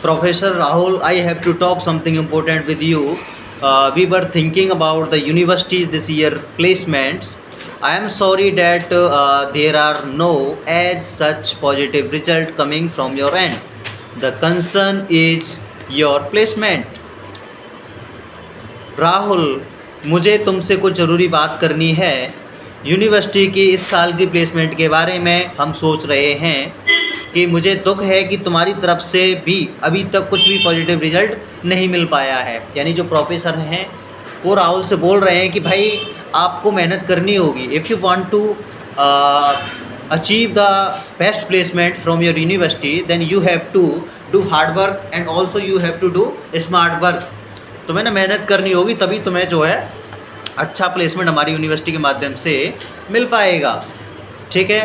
Professor Rahul, I have to talk something important with you. We were thinking about the universities this year placements. I am sorry that there are no as such positive result coming from your end. The concern is your placement. Rahul, मुझे तुमसे कुछ ज़रूरी बात करनी है। University की इस साल की प्लेसमेंट के बारे में हम सोच रहे हैं कि मुझे दुख है कि तुम्हारी तरफ से भी अभी तक कुछ भी पॉजिटिव रिजल्ट नहीं मिल पाया है। यानी जो प्रोफेसर हैं वो राहुल से बोल रहे हैं कि भाई आपको मेहनत करनी होगी। If you want to achieve the best placement from your university then you have to do hard work and also you have to do smart work. तुम्हें ना मेहनत करनी होगी, तभी तुम्हें जो है अच्छा प्लेसमेंट हमारी यूनिवर्सिटी के माध्यम से मिल पाएगा। ठीक है,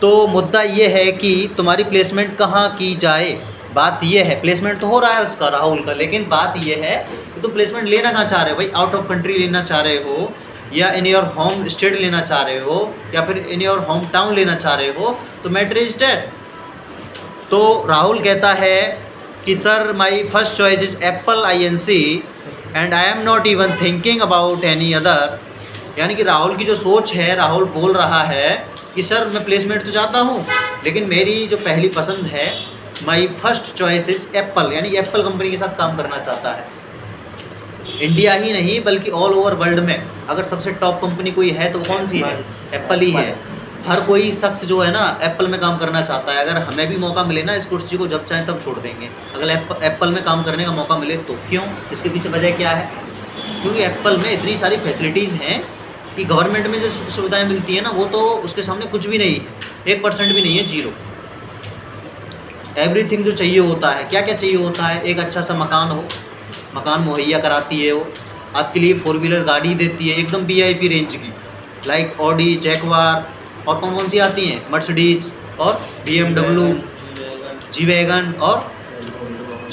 तो मुद्दा ये है कि तुम्हारी प्लेसमेंट कहाँ की जाए। बात ये है, प्लेसमेंट तो हो रहा है उसका राहुल का, लेकिन बात ये है कि तुम प्लेसमेंट लेना कहाँ चाह रहे हो भाई। आउट ऑफ कंट्री लेना चाह रहे हो, या इन योर होम स्टेट लेना चाह रहे हो, या फिर इन योर होम टाउन लेना चाह रहे हो, तो मैटर इज डेट। तो राहुल कहता है कि sir my first choice is Apple INC and I am not even thinking about any other. यानी कि राहुल की जो सोच है, राहुल बोल रहा है कि सर मैं प्लेसमेंट तो चाहता हूँ, लेकिन मेरी जो पहली पसंद है, my first choice is Apple. यानी एप्पल कंपनी के साथ काम करना चाहता है। इंडिया ही नहीं बल्कि ऑल ओवर वर्ल्ड में अगर सबसे टॉप कंपनी कोई है तो वो कौन सी है? एप्पल ही है। हर कोई शख्स जो है ना एप्पल में काम करना चाहता है। अगर हमें भी मौका मिले ना इस कुर्सी को जब चाहें तब छोड़ देंगे, अगर एप्पल में काम करने का मौका मिले तो। क्यों? इसके पीछे वजह क्या है? क्योंकि एप्पल में इतनी सारी फैसिलिटीज़ हैं कि गवर्नमेंट में जो सुविधाएं मिलती हैं ना वो तो उसके सामने कुछ भी नहीं है, 1% भी नहीं है, जीरो। एवरीथिंग जो चाहिए होता है, क्या क्या चाहिए होता है? एक अच्छा सा मकान हो, मकान मुहैया कराती है वो। आपके लिए 4 व्हीलर गाड़ी देती है एकदम VIP रेंज की, लाइक ऑडी, जैगवार, और कौन कौन सी आती हैं, मर्सिडीज़ और BMW, G-वैगन, और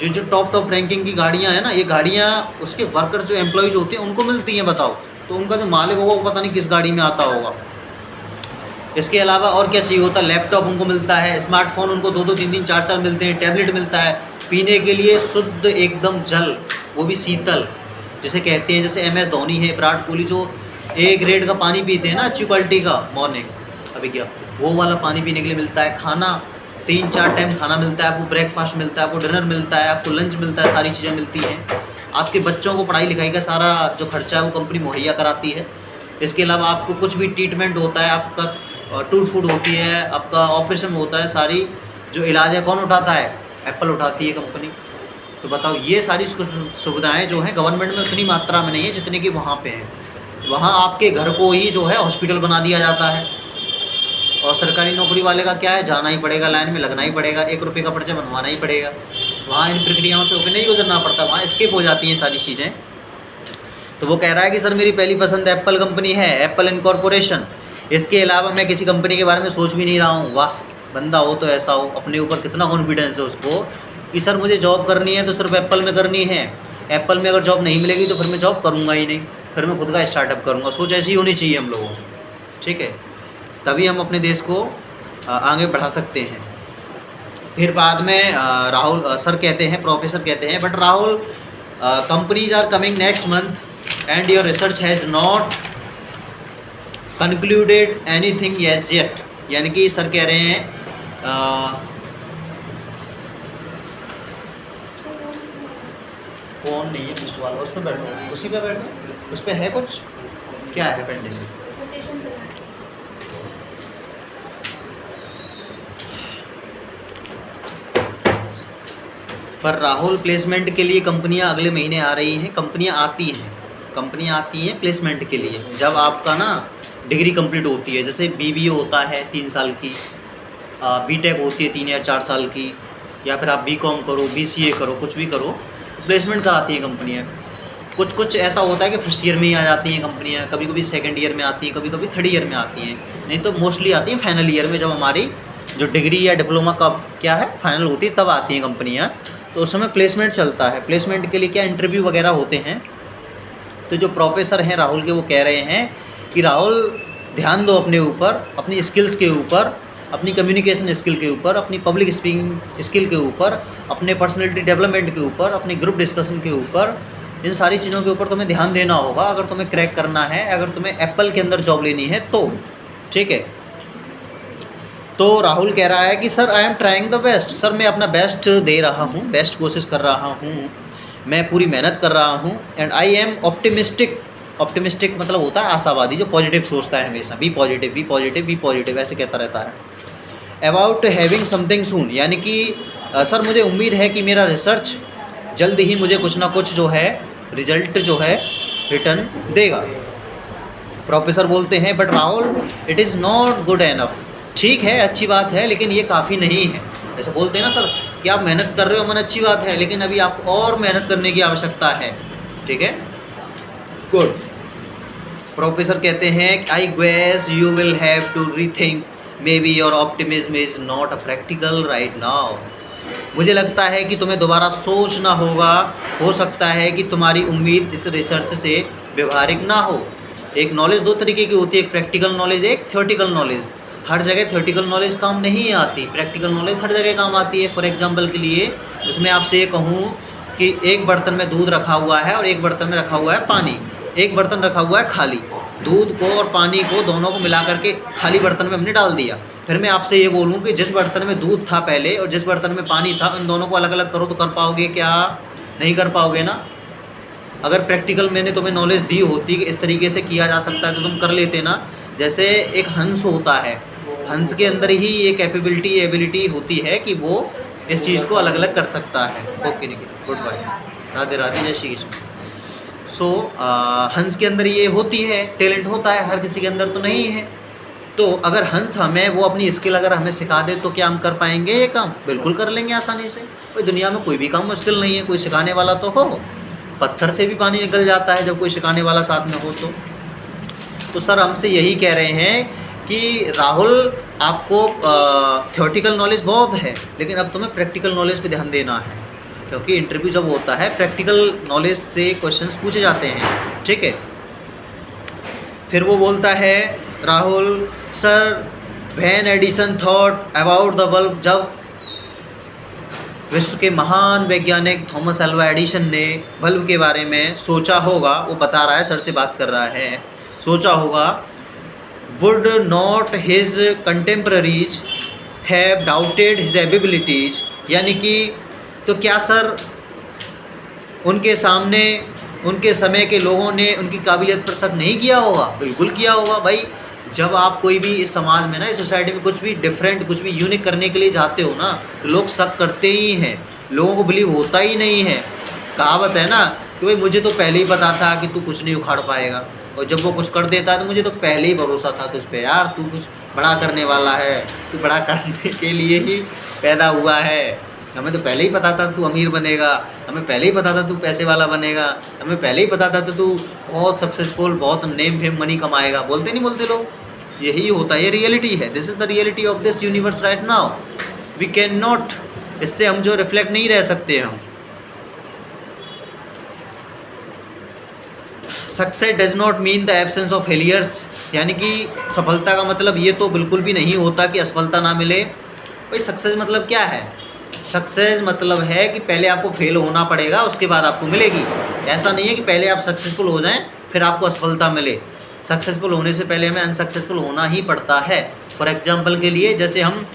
जो टॉप रैंकिंग की गाड़ियाँ हैं ना, ये गाड़ियाँ उसके वर्कर जो एम्प्लॉयज़ होते हैं उनको मिलती हैं। बताओ, तो उनका जो मालिक होगा वो पता नहीं किस गाड़ी में आता होगा। इसके अलावा और क्या चाहिए होता है? लैपटॉप उनको मिलता है, स्मार्टफोन उनको 2-2, 3-3, 4-4 मिलते हैं, टैबलेट मिलता है, पीने के लिए शुद्ध एकदम जल, वो भी शीतल जिसे कहते हैं। जैसे MS धोनी है, विराट कोहली, जो A ग्रेड का पानी पीते हैं ना, अच्छी क्वालिटी का, मॉर्निंग अभी क्या, वो वाला पानी पीने के लिए मिलता है। खाना 3-4 टाइम खाना मिलता है आपको, ब्रेकफास्ट मिलता है आपको, डिनर मिलता है आपको, लंच मिलता है, सारी चीज़ें मिलती हैं। आपके बच्चों को पढ़ाई लिखाई का सारा जो खर्चा है वो कंपनी मुहैया कराती है। इसके अलावा आपको कुछ भी ट्रीटमेंट होता है, आपका टूट फूट होती है, आपका ऑपरेशन होता है, सारी जो इलाज है कौन उठाता है? एप्पल उठाती है कंपनी। तो बताओ, ये सारी सुविधाएँ जो हैं गवर्नमेंट में उतनी मात्रा में नहीं है जितनी कि वहाँ पे हैं। वहाँ आपके घर को ही जो है हॉस्पिटल बना दिया जाता है। और सरकारी नौकरी वाले का क्या है? जाना ही पड़ेगा, लाइन में लगना ही पड़ेगा, 1 रुपये का पर्चा बनवाना ही पड़ेगा। वहाँ इन प्रक्रियाओं से होकर नहीं गुजरना पड़ता, वहाँ स्किप हो जाती हैं सारी चीज़ें। तो वो कह रहा है कि सर मेरी पहली पसंद एप्पल कंपनी है, एप्पल इनकॉर्पोरेशन। इसके अलावा मैं किसी कंपनी के बारे में सोच भी नहीं रहा हूँ। वाह, बंदा हो तो ऐसा हो, अपने ऊपर कितना कॉन्फिडेंस है उसको कि सर मुझे जॉब करनी है तो सिर्फ एप्पल में करनी है। एप्पल में अगर जॉब नहीं मिलेगी तो फिर मैं जॉब करूँगा ही नहीं, फिर मैं खुद का स्टार्टअप करूँगा। सोच ऐसी ही होनी चाहिए हम लोगों को, ठीक है? तभी हम अपने देश को आगे बढ़ा सकते हैं। फिर बाद में राहुल सर कहते हैं, प्रोफेसर कहते हैं, but Rahul companies are coming next month and your research has not concluded anything as yet. यानी कि सर कह रहे हैं फोन नहीं है फर्स्ट वाला, उस पर बैठो, उसी पे बैठो, उस पर है कुछ, क्या है पेंडिंग? पर राहुल, प्लेसमेंट के लिए कंपनियां अगले महीने आ रही हैं। कंपनियां आती हैं प्लेसमेंट के लिए जब आपका ना डिग्री कंप्लीट होती है। जैसे BBA होता है 3 साल की, BTech होती है 3 या 4 साल की, या फिर आप BCom करो, BCA करो, कुछ भी करो, प्लेसमेंट कराती हैं कंपनियाँ। कुछ ऐसा होता है कि फर्स्ट ईयर में ही आ जाती हैं कंपनियाँ, कभी कभी सेकेंड ईयर में आती हैं, कभी कभी थर्ड ईयर में आती हैं, नहीं तो मोस्टली आती हैं फाइनल ईयर में, जब हमारी जो डिग्री या डिप्लोमा का क्या है फाइनल होती है तब आती हैं कंपनियाँ। तो उस समय प्लेसमेंट चलता है। प्लेसमेंट के लिए क्या इंटरव्यू वगैरह होते हैं। तो जो प्रोफेसर हैं राहुल के, वो कह रहे हैं कि राहुल ध्यान दो अपने ऊपर, अपनी स्किल्स के ऊपर, अपनी कम्युनिकेशन स्किल के ऊपर, अपनी पब्लिक स्पीकिंग स्किल के ऊपर, अपने पर्सनैलिटी डेवलपमेंट के ऊपर, अपनी ग्रुप डिस्कशन के ऊपर, इन सारी चीज़ों के ऊपर तुम्हें ध्यान देना होगा अगर तुम्हें क्रैक करना है, अगर तुम्हें एप्पल के अंदर जॉब लेनी है तो। ठीक है, तो राहुल कह रहा है कि sir I am trying the best, sir मैं अपना बेस्ट दे रहा हूँ, बेस्ट कोशिश कर रहा हूँ, मैं पूरी मेहनत कर रहा हूँ। And I am optimistic, optimistic मतलब होता है आशावादी, जो पॉजिटिव सोचता है हमेशा, be positive be positive be positive ऐसे कहता रहता है। अबाउट हैविंग समथिंग सून, यानी कि सर मुझे उम्मीद है कि मेरा रिसर्च जल्द ही मुझे कुछ ना कुछ जो है रिजल्ट जो है रिटर्न देगा। प्रोफेसर बोलते हैं but Rahul it is not good enough, ठीक है अच्छी बात है लेकिन ये काफ़ी नहीं है। जैसे बोलते हैं ना सर कि आप मेहनत कर रहे हो, मन अच्छी बात है, लेकिन अभी आपको और मेहनत करने की आवश्यकता है। ठीक है, गुड। प्रोफेसर कहते हैं I guess you will have to rethink, maybe your optimism is not a practical right now. मुझे लगता है कि तुम्हें दोबारा सोचना होगा, हो सकता है कि तुम्हारी उम्मीद इस रिसर्च से व्यवहारिक ना हो। एक नॉलेज दो तरीके की होती है, एक प्रैक्टिकल नॉलेज, एक थ्योरेटिकल नॉलेज। हर जगह थ्योरेटिकल नॉलेज काम नहीं आती, प्रैक्टिकल नॉलेज हर जगह काम आती है। फॉर एग्जांपल के लिए इसमें आपसे ये कहूँ कि एक बर्तन में दूध रखा हुआ है और एक बर्तन में रखा हुआ है पानी। एक बर्तन रखा हुआ है खाली, दूध को और पानी को दोनों को मिला करके खाली बर्तन में हमने डाल दिया। फिर मैं आपसे ये बोलूँ कि जिस बर्तन में दूध था पहले और जिस बर्तन में पानी था, उन दोनों को अलग अलग करो तो कर पाओगे क्या? नहीं कर पाओगे ना। अगर प्रैक्टिकल मैंने तुम्हें नॉलेज दी होती कि इस तरीके से किया जा सकता है तो तुम कर लेते ना। जैसे एक हंस होता है, हंस के अंदर ही ये कैपेबिलिटी एबिलिटी होती है कि वो इस चीज़ को अलग अलग कर सकता है। Okay Nikhil, good bye, Radhe Radhe, जय श्री कृष्ण। सो हंस के अंदर ये होती है, टैलेंट होता है, हर किसी के अंदर तो नहीं है। तो अगर हंस हमें वो अपनी स्किल अगर हमें सिखा दे तो क्या हम कर पाएंगे ये काम? बिल्कुल कर लेंगे आसानी से। भाई दुनिया में कोई भी काम मुश्किल नहीं है, कोई सिखाने वाला तो हो। पत्थर से भी पानी निकल जाता है जब कोई सिखाने वाला साथ में हो तो सर हमसे यही कह रहे हैं कि राहुल आपको थ्योरेटिकल नॉलेज बहुत है, लेकिन अब तुम्हें प्रैक्टिकल नॉलेज पे ध्यान देना है, क्योंकि इंटरव्यू जब होता है प्रैक्टिकल नॉलेज से क्वेश्चंस पूछे जाते हैं। ठीक है, फिर वो बोलता है Rahul sir when Edison thought about the bulb, जब विश्व के महान वैज्ञानिक थॉमस अल्वा एडिसन ने बल्ब के बारे में सोचा होगा, वो बता रहा है, सर से बात कर रहा है, सोचा होगा, would not his contemporaries have doubted his abilities, यानी कि तो क्या सर उनके सामने उनके समय के लोगों ने उनकी काबिलियत पर शक नहीं किया होगा? बिल्कुल किया होगा भाई। जब आप कोई भी इस समाज में ना, इस सोसाइटी में कुछ भी डिफरेंट, कुछ भी यूनिक करने के लिए जाते हो ना, तो लोग शक करते ही हैं, लोगों को बिलीव होता ही नहीं है। कहावत है ना कि भाई मुझे तो पहले ही पता था कि तू कुछ नहीं उखाड़ पाएगा, और जब वो कुछ कर देता है तो मुझे तो पहले ही भरोसा था तुझ पे यार, तू कुछ बड़ा करने वाला है, तू बड़ा करने के लिए ही पैदा हुआ है। हमें तो पहले ही पता था तू अमीर बनेगा, हमें पहले ही पता था तू पैसे वाला बनेगा, हमें पहले ही पता था तो तू बहुत सक्सेसफुल, बहुत नेम फेम मनी कमाएगा। बोलते नहीं बोलते लोग, यही होता है, ये रियलिटी है। This is the reality of this universe right now. We can not, इससे हम जो रिफ्लेक्ट नहीं रह सकते हम। Success does not mean the absence of failures, यानी कि सफलता का मतलब ये तो बिल्कुल भी नहीं होता कि असफलता ना मिले। भाई सक्सेस मतलब क्या है? सक्सेस मतलब है कि पहले आपको फेल होना पड़ेगा, उसके बाद आपको मिलेगी। ऐसा नहीं है कि पहले आप सक्सेसफुल हो जाएं फिर आपको असफलता मिले। सक्सेसफुल होने से पहले हमें अनसक्सेसफुल होना ही पड़ता है। फॉर एग्जांपल के लिए, जैसे हम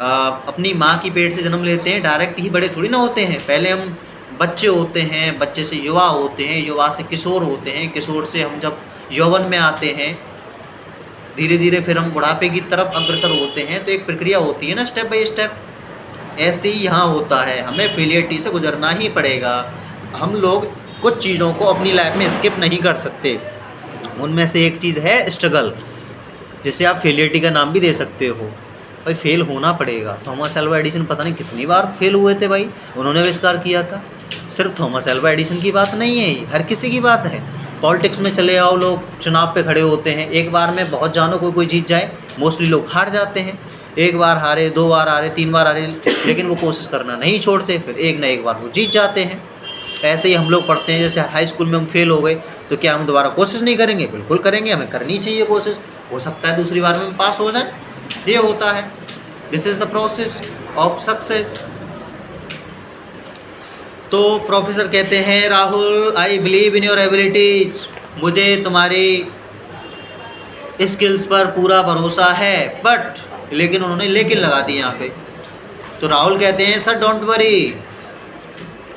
अपनी माँ की पेट से जन्म लेते हैं, डायरेक्ट ही बड़े थोड़ी ना होते हैं। पहले हम बच्चे होते हैं, बच्चे से युवा होते हैं, युवा से किशोर होते हैं, किशोर से हम जब यौवन में आते हैं, धीरे धीरे फिर हम बुढ़ापे की तरफ अग्रसर होते हैं। तो एक प्रक्रिया होती है ना, स्टेप बाय स्टेप। ऐसे ही यहाँ होता है, हमें फेलियरिटी से गुजरना ही पड़ेगा। हम लोग कुछ चीज़ों को अपनी लाइफ में स्किप नहीं कर सकते। उनमें से एक चीज़ है स्ट्रगल, जिसे आप फेलियरिटी का नाम भी दे सकते हो। भाई फेल होना पड़ेगा। थॉमस अल्वा एडिसन पता नहीं कितनी बार फेल हुए थे भाई, उन्होंने आविष्कार किया था। सिर्फ थॉमस अल्वा एडिसन की बात नहीं है, हर किसी की बात है। पॉलिटिक्स में चले आओ, लोग चुनाव पे खड़े होते हैं, एक बार में बहुत जानो कोई जीत जाए, मोस्टली लोग हार जाते हैं। एक बार हारे, 2 बार हारे, 3 बार हारे, लेकिन वो कोशिश करना नहीं छोड़ते, फिर एक ना एक बार वो जीत जाते हैं। ऐसे ही हम लोग पढ़ते हैं, जैसे हाई स्कूल में हम फेल हो गए तो क्या हम दोबारा कोशिश नहीं करेंगे? बिल्कुल करेंगे, हमें करनी चाहिए कोशिश। हो सकता है दूसरी बार में हम पास हो जाए, ये होता है, this is the process of success. तो प्रोफेसर कहते हैं, Rahul I believe in your abilities, मुझे तुम्हारी स्किल्स पर पूरा भरोसा है, बट, लेकिन उन्होंने लेकिन लगा दी यहाँ पे। तो राहुल कहते हैं, sir don't worry,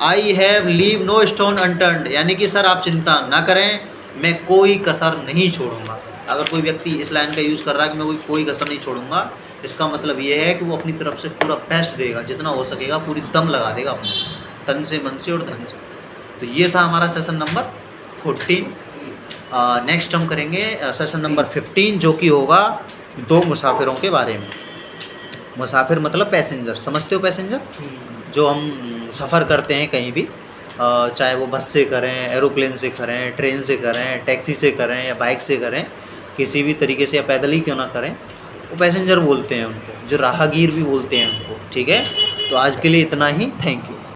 I have leave no stone unturned, यानी कि सर आप चिंता ना करें, मैं कोई कसर नहीं छोड़ूंगा। अगर कोई व्यक्ति इस लाइन का यूज़ कर रहा है कि मैं कोई कसर नहीं छोड़ूंगा, इसका मतलब ये है कि वो अपनी तरफ से पूरा बेस्ट देगा, जितना हो सकेगा पूरी दम लगा देगा अपने तन से, मन से और धन से। तो ये था हमारा सेशन नंबर 14। नेक्स्ट हम करेंगे सेशन नंबर 15, जो कि होगा 2 मुसाफिरों के बारे में। मुसाफिर मतलब पैसेंजर, समझते हो पैसेंजर, जो हम सफ़र करते हैं कहीं भी, चाहे वो बस से करें, एरोप्लेन से करें, ट्रेन से करें, टैक्सी से करें या बाइक से करें, किसी भी तरीके से, या पैदल ही क्यों ना करें, वो पैसेंजर बोलते हैं उनको, जो राहगीर भी बोलते हैं उनको। ठीक है, तो आज के लिए इतना ही, थैंक यू।